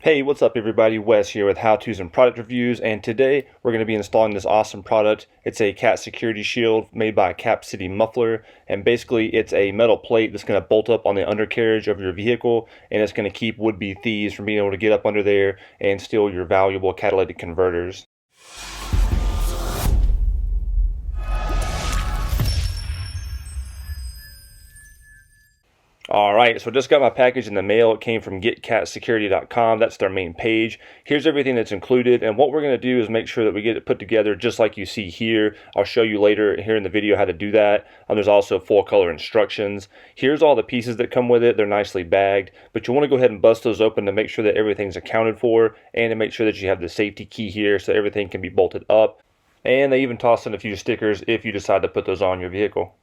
Hey, what's up everybody? Wes here with How To's and Product Reviews, and today we're going to be installing this awesome product. It's a cat security shield made by Cap City Muffler, and basically it's a metal plate that's going to bolt up on the undercarriage of your vehicle, and it's going to keep would-be thieves from being able to get up under there and steal your valuable catalytic converters. Alright, so I just got my package in the mail. It came from getcatsecurity.com. That's their main page. Here's everything that's included, and what we're going to do is make sure that we get it put together just like you see here. I'll show you later here in the video how to do that. There's also full color instructions. Here's all the pieces that come with it. They're nicely bagged, but you want to go ahead and bust those open to make sure that everything's accounted for, and to make sure that you have the safety key here so everything can be bolted up. And they even toss in a few stickers if you decide to put those on your vehicle.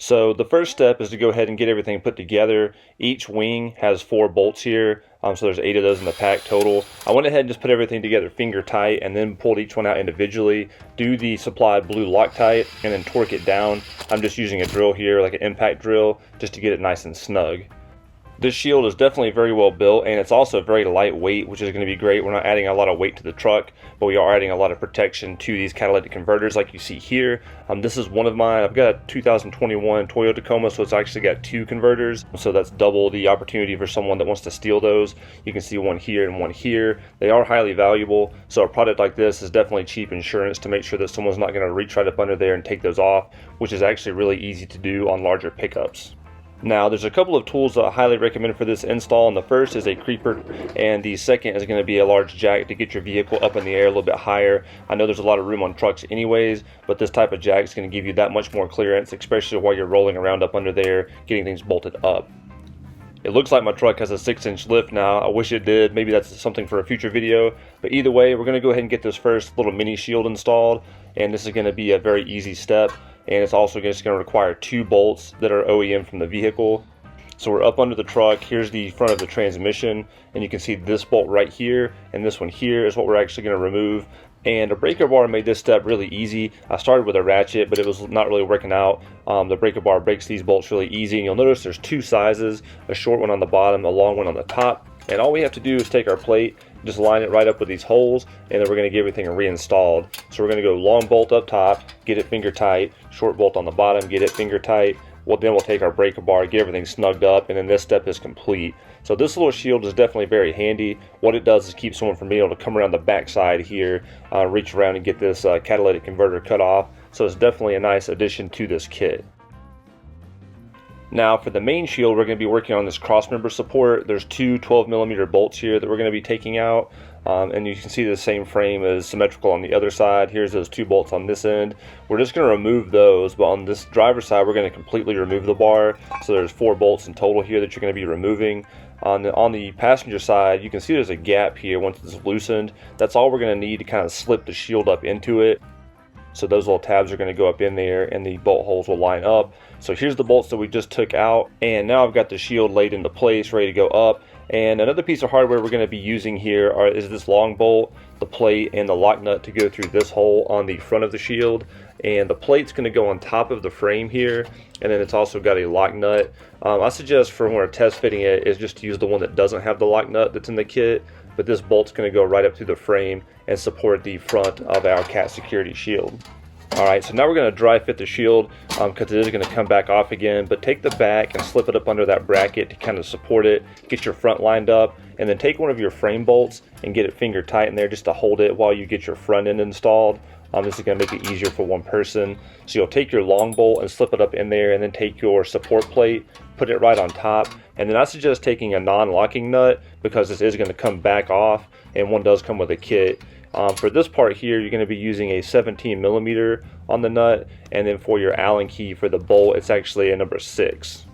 So the first step is to go ahead and get everything put together. Each wing has 4 bolts here, so there's 8 of those in the pack total. I went ahead and just put everything together finger tight and then pulled each one out individually. Do the supplied blue Loctite and then torque it down. I'm just using a drill here, like an impact drill, just to get it nice and snug. This shield is definitely very well built, and it's also very lightweight, which is going to be great. We're not adding a lot of weight to the truck, but we are adding a lot of protection to these catalytic converters like you see here. This is one of mine. I've got a 2021 Toyota Tacoma, so it's actually got 2 converters, so that's double the opportunity for someone that wants to steal those. You can see one here and one here. They are highly valuable, so a product like this is definitely cheap insurance to make sure that someone's not going to reach right up under there and take those off, which is actually really easy to do on larger pickups. Now, there's a couple of tools that I highly recommend for this install, and the first is a creeper, and the second is going to be a large jack to get your vehicle up in the air a little bit higher. I know there's a lot of room on trucks anyways, but this type of jack is going to give you that much more clearance, especially while you're rolling around up under there, getting things bolted up. It looks like my truck has a 6-inch lift now. I wish it did. Maybe that's something for a future video. But either way, we're going to go ahead and get this first little mini shield installed, and this is going to be a very easy step. And it's also just going to require 2 bolts that are OEM from the vehicle. So we're up under the truck. Here's the front of the transmission, and you can see this bolt right here, and this one here is what we're actually going to remove. And a breaker bar made this step really easy. I started with a ratchet, but it was not really working out. The breaker bar breaks these bolts really easy, and you'll notice there's 2 sizes, a short one on the bottom, a long one on the top. And all we have to do is take our plate, just line it right up with these holes, and then we're going to get everything reinstalled. So we're going to go long bolt up top, get it finger tight, short bolt on the bottom, get it finger tight. Then we'll take our breaker bar, get everything snugged up, and then this step is complete. So this little shield is definitely very handy. What it does is keep someone from being able to come around the back side here, reach around and get this catalytic converter cut off. So it's definitely a nice addition to this kit. Now for the main shield, we're going to be working on this crossmember support. There's 2 12mm bolts here that we're going to be taking out. And you can see the same frame is symmetrical on the other side. Here's those 2 bolts on this end. We're just going to remove those, but on this driver's side, we're going to completely remove the bar. So there's 4 bolts in total here that you're going to be removing. On the passenger side, you can see there's a gap here once it's loosened. That's all we're going to need to kind of slip the shield up into it. So those little tabs are going to go up in there, and the bolt holes will line up. So here's the bolts that we just took out, and now I've got the shield laid into place, ready to go up. And another piece of hardware we're going to be using here is this long bolt, the plate, and the lock nut to go through this hole on the front of the shield. And the plate's going to go on top of the frame here, and then it's also got a lock nut. I suggest for when we're test fitting it is just to use the one that doesn't have the lock nut that's in the kit, but this bolt's going to go right up through the frame and support the front of our cat security shield. Alright, so now we're going to dry fit the shield because it is going to come back off again, but take the back and slip it up under that bracket to kind of support it, get your front lined up, and then take one of your frame bolts and get it finger tight in there just to hold it while you get your front end installed. This is going to make it easier for one person. So you'll take your long bolt and slip it up in there, and then take your support plate, put it right on top, and then I suggest taking a non-locking nut because this is going to come back off, and one does come with a kit. For this part here, you're going to be using a 17mm on the nut, and then for your Allen key for the bolt, it's actually a number 6.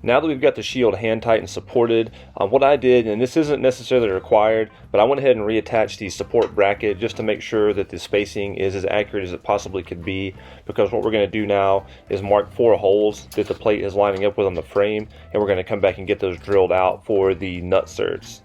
Now that we've got the shield hand tight and supported, what I did, and this isn't necessarily required, but I went ahead and reattached the support bracket just to make sure that the spacing is as accurate as it possibly could be, because what we're going to do now is mark 4 holes that the plate is lining up with on the frame, and we're going to come back and get those drilled out for the nut certs.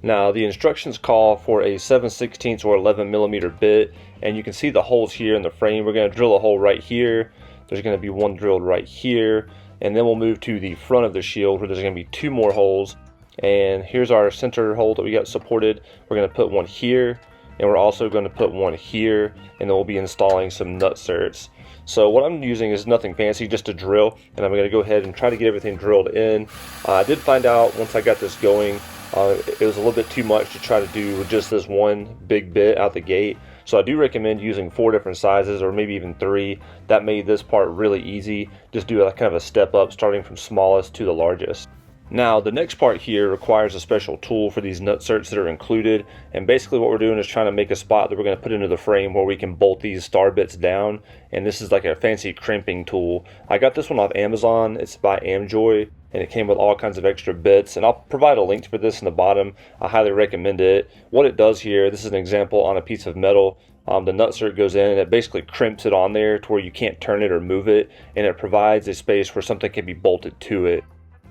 Now the instructions call for a 7/16 or 11mm bit, and you can see the holes here in the frame. We're going to drill a hole right here. There's going to be one drilled right here, and then we'll move to the front of the shield where there's going to be 2 more holes, And here's our center hole that we got supported. We're going to put one here, and we're also going to put one here, and then we'll be installing some nut certs. So what I'm using is nothing fancy, just a drill, and I'm going to go ahead and try to get everything drilled in. I did find out once I got this going, it was a little bit too much to try to do with just this one big bit out the gate. So I do recommend using 4 different sizes, or maybe even 3. That made this part really easy. Just do a kind of a step up, starting from smallest to the largest. Now the next part here requires a special tool for these nut certs that are included, and basically what we're doing is trying to make a spot that we're going to put into the frame where we can bolt these star bits down, and this is like a fancy crimping tool. I got this one off Amazon. It's by Amjoy, and it came with all kinds of extra bits, and I'll provide a link for this in the bottom. I highly recommend it. What it does here, this is an example on a piece of metal. The nut cert goes in and it basically crimps it on there to where you can't turn it or move it, and it provides a space where something can be bolted to it.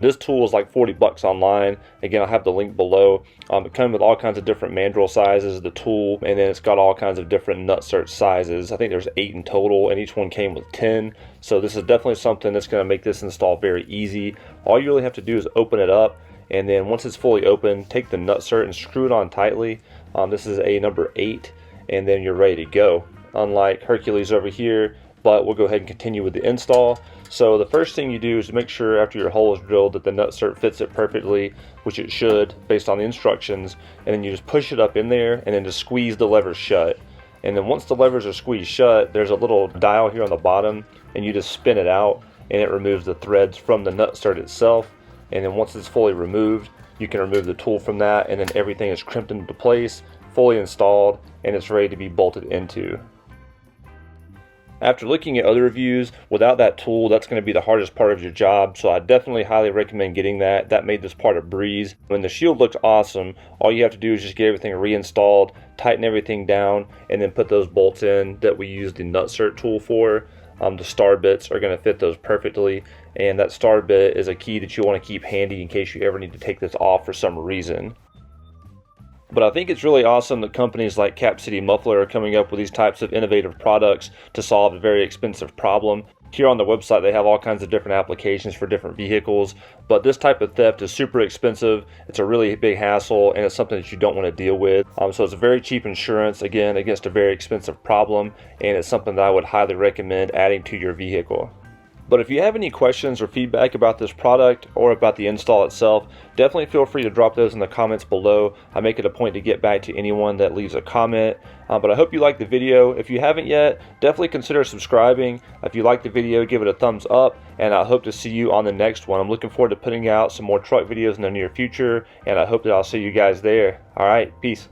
This tool is like 40 bucks online. Again, I'll have the link below. It comes with all kinds of different mandrel sizes, the tool, and then it's got all kinds of different nut cert sizes. I think there's 8 in total, and each one came with 10. So this is definitely something that's going to make this install very easy. All you really have to do is open it up, and then once it's fully open, take the nut cert and screw it on tightly. This is a number 8, and then you're ready to go. Unlike Hercules over here, but we'll go ahead and continue with the install. So the first thing you do is to make sure after your hole is drilled that the nut cert fits it perfectly, which it should based on the instructions, and then you just push it up in there and then just squeeze the levers shut. And then once the levers are squeezed shut, there's a little dial here on the bottom, and you just spin it out and it removes the threads from the nut cert itself. And then once it's fully removed, you can remove the tool from that, and then everything is crimped into place, fully installed, and it's ready to be bolted into. After looking at other reviews, without that tool, that's going to be the hardest part of your job, so I definitely highly recommend getting that. That made this part a breeze. When the shield looks awesome, all you have to do is just get everything reinstalled, tighten everything down, and then put those bolts in that we used the nut cert tool for. The star bits are going to fit those perfectly, and that star bit is a key that you want to keep handy in case you ever need to take this off for some reason. But I think it's really awesome that companies like Cap City Muffler are coming up with these types of innovative products to solve a very expensive problem. Here on the website they have all kinds of different applications for different vehicles, but this type of theft is super expensive. It's a really big hassle, and it's something that you don't want to deal with. So it's a very cheap insurance, again, against a very expensive problem, and it's something that I would highly recommend adding to your vehicle. But if you have any questions or feedback about this product or about the install itself, definitely feel free to drop those in the comments below. I make it a point to get back to anyone that leaves a comment. But I hope you liked the video. If you haven't yet, definitely consider subscribing. If you liked the video, give it a thumbs up, and I hope to see you on the next one. I'm looking forward to putting out some more truck videos in the near future, and I hope that I'll see you guys there. All right, peace.